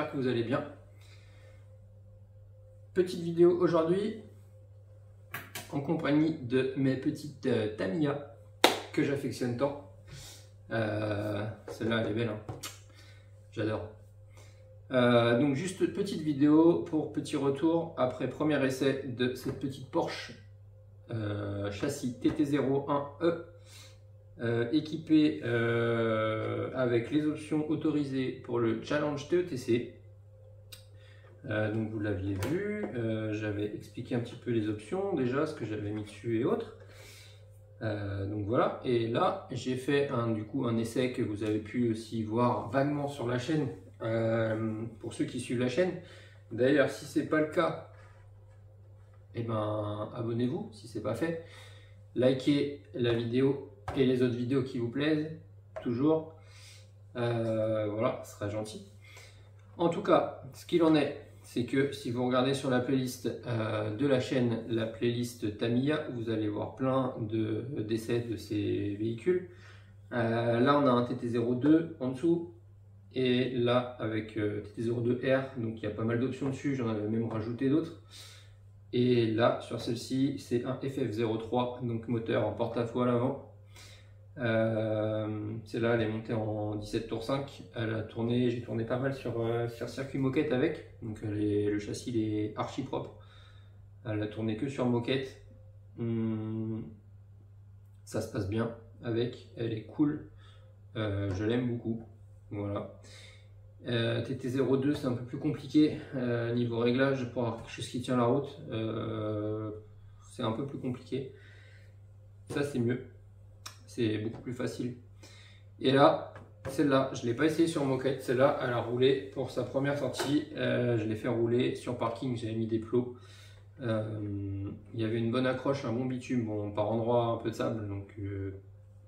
j'espère que vous allez bien. Petite vidéo aujourd'hui en compagnie de mes petites Tamiya que j'affectionne tant. Celle-là elle est belle, hein. J'adore. Donc juste petite vidéo pour petit retour après premier essai de cette petite Porsche châssis TT01E équipé avec les options autorisées pour le Challenge TETC. Donc vous l'aviez vu, j'avais expliqué un petit peu les options déjà, ce que j'avais mis dessus et autres. Donc voilà, et là j'ai fait un essai que vous avez pu aussi voir vaguement sur la chaîne pour ceux qui suivent la chaîne. D'ailleurs, si c'est pas le cas, eh ben abonnez-vous si c'est pas fait, likez la vidéo et les autres vidéos qui vous plaisent toujours, voilà, ce sera gentil. En tout cas, ce qu'il en est, c'est que si vous regardez sur la playlist de la chaîne, la playlist Tamiya, vous allez voir plein d'essais de ces véhicules. Là on a un TT02 en dessous, et là avec TT02R, donc il y a pas mal d'options dessus, j'en avais même rajouté d'autres. Et là sur celle-ci c'est un FF03, donc moteur en porte-à-faux à l'avant. Celle-là elle est montée en 17 tours 5, elle a tourné, j'ai tourné pas mal sur circuit moquette avec, donc le châssis il est archi propre, elle a tourné que sur moquette. Ça se passe bien avec, elle est cool, je l'aime beaucoup, voilà. TT02 c'est un peu plus compliqué niveau réglage, pour avoir quelque chose qui tient la route, c'est un peu plus compliqué. Ça c'est mieux, c'est beaucoup plus facile. Et là, celle-là, je ne l'ai pas essayé sur moquette, celle-là elle a roulé pour sa première sortie, je l'ai fait rouler sur parking, j'avais mis des plots. Il y avait une bonne accroche, un bon bitume, bon par endroit un peu de sable, donc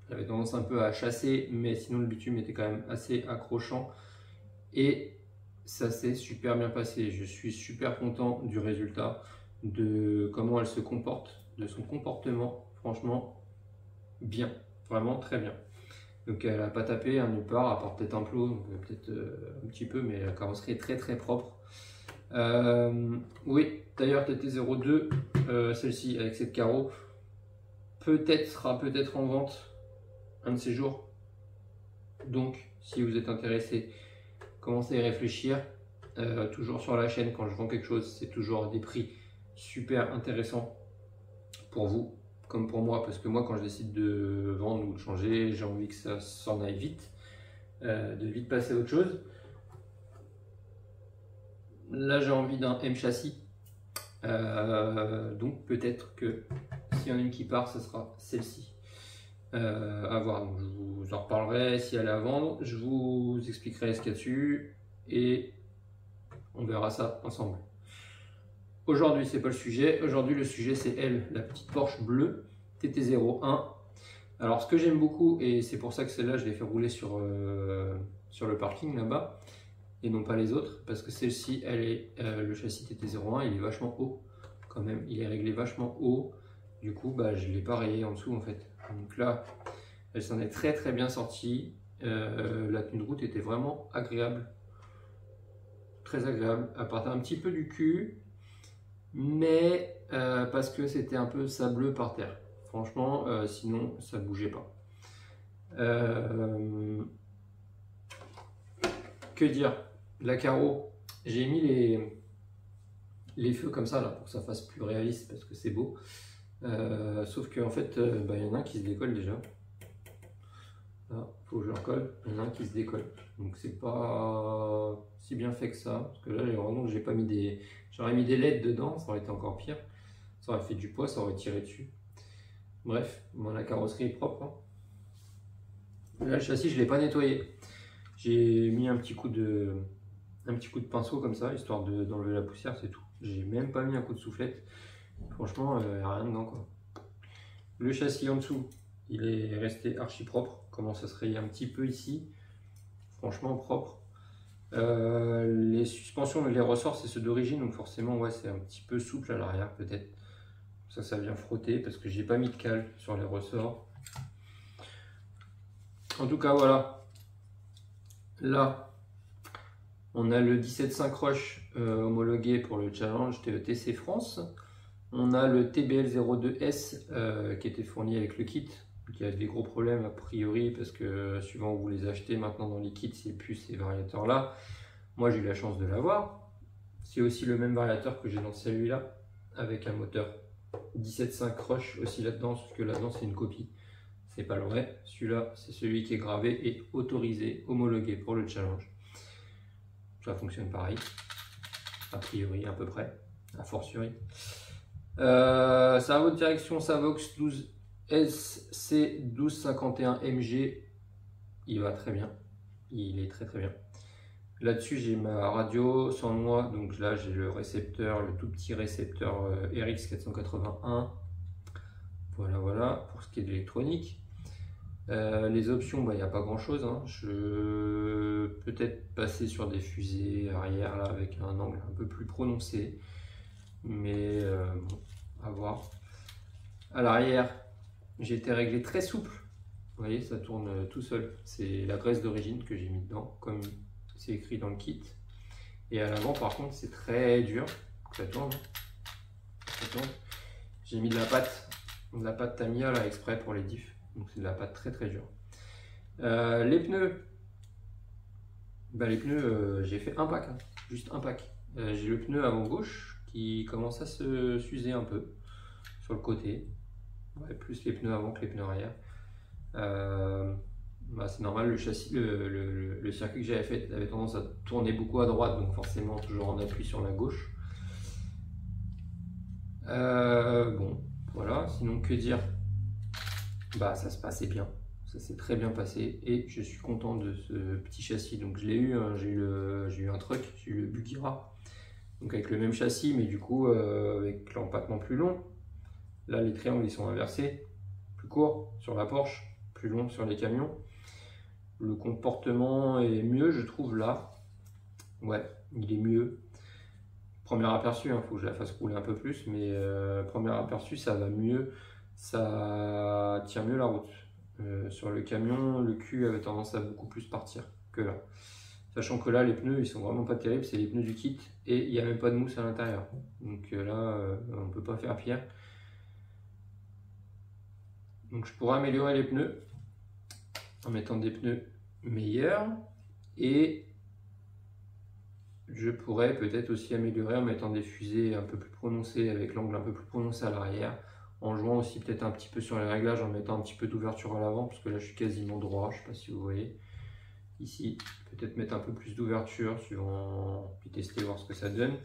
j'avais tendance un peu à chasser, mais sinon le bitume était quand même assez accrochant. Et ça s'est super bien passé, je suis super content du résultat, de comment elle se comporte, de son comportement, franchement bien, vraiment très bien. Donc elle n'a pas tapé nulle part, à part peut-être un plot, peut-être un petit peu, mais la carrosserie est très très propre. Oui, d'ailleurs TT02, celle-ci avec cette carreau, sera peut-être en vente un de ces jours. Donc si vous êtes intéressé, commencez à y réfléchir. Toujours sur la chaîne, quand je vends quelque chose, c'est toujours des prix super intéressants pour vous comme pour moi, parce que moi quand je décide de vendre ou de changer, j'ai envie que ça s'en aille vite, de vite passer à autre chose. Là j'ai envie d'un M châssis, donc peut-être que s'il y en a une qui part, ce sera celle-ci. À voir, donc je vous en reparlerai si elle est à vendre, je vous expliquerai ce qu'il y a dessus et on verra ça ensemble. Aujourd'hui c'est pas le sujet, aujourd'hui le sujet c'est elle, la petite Porsche bleue TT01. Alors ce que j'aime beaucoup, et c'est pour ça que celle-là je l'ai fait rouler sur le parking là-bas et non pas les autres, parce que celle-ci elle est le châssis TT01 il est vachement haut quand même, il est réglé vachement haut, du coup bah, je l'ai pas rayé en dessous en fait. Donc là elle s'en est très très bien sortie, la tenue de route était vraiment agréable, très agréable, à partir un petit peu du cul, mais parce que c'était un peu sableux par terre. Franchement, sinon ça bougeait pas. Que dire? La carreau, j'ai mis les feux comme ça là pour que ça fasse plus réaliste parce que c'est beau. Sauf qu'en fait, il y en a un qui se décolle déjà. Là, faut que je le recolle. Il y en a un qui se décolle. Donc c'est pas si bien fait que ça. Parce que là, vraiment, j'ai pas mis des. J'aurais mis des LED dedans, ça aurait été encore pire. Ça aurait fait du poids, ça aurait tiré dessus. Bref, la carrosserie est propre, hein. Là, le châssis, je l'ai pas nettoyé. J'ai mis un petit coup de pinceau comme ça, histoire d'enlever la poussière, c'est tout. J'ai même pas mis un coup de soufflette. Franchement, il n'y a rien dedans, quoi. Le châssis en dessous, il est resté archi propre. Commence à se rayer un petit peu ici. Franchement propre. Les suspensions, les ressorts, c'est ceux d'origine, donc forcément, ouais, c'est un petit peu souple à l'arrière, peut-être. Ça vient frotter parce que j'ai pas mis de cale sur les ressorts. En tout cas, voilà. Là, On a le 17.5 Rush homologué pour le challenge TC France. On a le TBL02S qui était fourni avec le kit, qui a des gros problèmes a priori parce que suivant où vous les achetez maintenant dans les kits, c'est plus ces variateurs là. Moi j'ai eu la chance de l'avoir. C'est aussi le même variateur que j'ai dans celui-là avec un moteur 17.5 Rush aussi là-dedans, sauf que là-dedans c'est une copie. C'est pas le vrai. Celui-là c'est celui qui est gravé et autorisé, homologué pour le challenge. Ça fonctionne pareil, a priori à peu près, a fortiori. Servo de direction Savox 12 SC1251MG, il va très bien, il est très bien. Là-dessus j'ai ma radio sans moi, donc là j'ai le récepteur, le tout petit récepteur RX481. Voilà pour ce qui est de l'électronique. Les options, il n'y a pas grand chose, hein. Je peux peut-être passer sur des fusées arrière là avec un angle un peu plus prononcé, mais bon, à voir. À l'arrière, j'ai été réglé très souple, vous voyez, ça tourne tout seul. C'est la graisse d'origine que j'ai mis dedans, comme c'est écrit dans le kit. Et à l'avant, par contre, c'est très dur, ça tourne. J'ai mis de la pâte Tamiya là exprès pour les diffs. Donc c'est de la pâte très dure. Les pneus, j'ai fait un pack, hein, juste un pack. J'ai le pneu avant gauche qui commence à s'user un peu sur le côté, plus les pneus avant que les pneus arrière. C'est normal, le châssis, le circuit que j'avais fait avait tendance à tourner beaucoup à droite, donc forcément toujours en appui sur la gauche. Bon, voilà, sinon que dire? Ça se passait bien, ça s'est très bien passé et je suis content de ce petit châssis. Donc je l'ai eu, hein, j'ai eu un truck, j'ai eu le Bugira, donc avec le même châssis mais du coup avec l'empattement plus long. Là les triangles ils sont inversés, plus courts sur la Porsche, plus long sur les camions. Le comportement est mieux je trouve là, ouais il est mieux. Premier aperçu, il faut que je la fasse rouler un peu plus, mais premier aperçu ça va mieux. Ça tient mieux la route. Sur le camion, le cul avait tendance à beaucoup plus partir que là. Sachant que là, les pneus, ils sont vraiment pas terribles. C'est les pneus du kit et il n'y a même pas de mousse à l'intérieur. Donc là, on peut pas faire pire. Donc je pourrais améliorer les pneus en mettant des pneus meilleurs et je pourrais peut-être aussi améliorer en mettant des fusées un peu plus prononcées avec l'angle un peu plus prononcé à l'arrière. En jouant aussi peut-être un petit peu sur les réglages, en mettant un petit peu d'ouverture à l'avant, parce que là je suis quasiment droit, je ne sais pas si vous voyez. Ici, peut-être mettre un peu plus d'ouverture, suivant, puis tester, voir ce que ça donne.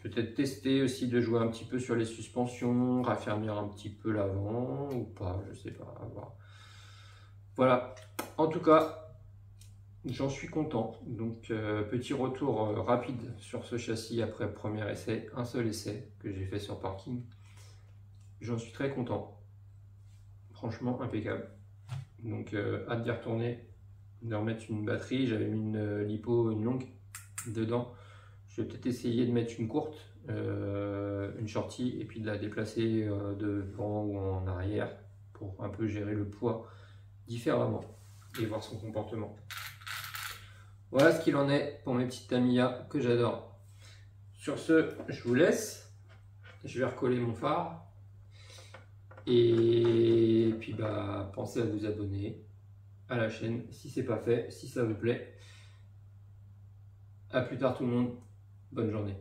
Peut-être tester aussi de jouer un petit peu sur les suspensions, raffermir un petit peu l'avant, ou pas, je sais pas, à voir. Voilà, en tout cas, j'en suis content. Donc petit retour rapide sur ce châssis après le premier essai, un seul essai que j'ai fait sur parking. J'en suis très content, franchement impeccable. Donc hâte d'y retourner, de remettre une batterie. J'avais mis une lipo, une longue dedans. Je vais peut-être essayer de mettre une courte, une shorty, et puis de la déplacer devant ou en arrière pour un peu gérer le poids différemment et voir son comportement. Voilà ce qu'il en est pour mes petites Tamiya que j'adore. Sur ce, je vous laisse. Je vais recoller mon phare. Et puis pensez à vous abonner à la chaîne si ce n'est pas fait, si ça vous plaît. A plus tard tout le monde, bonne journée.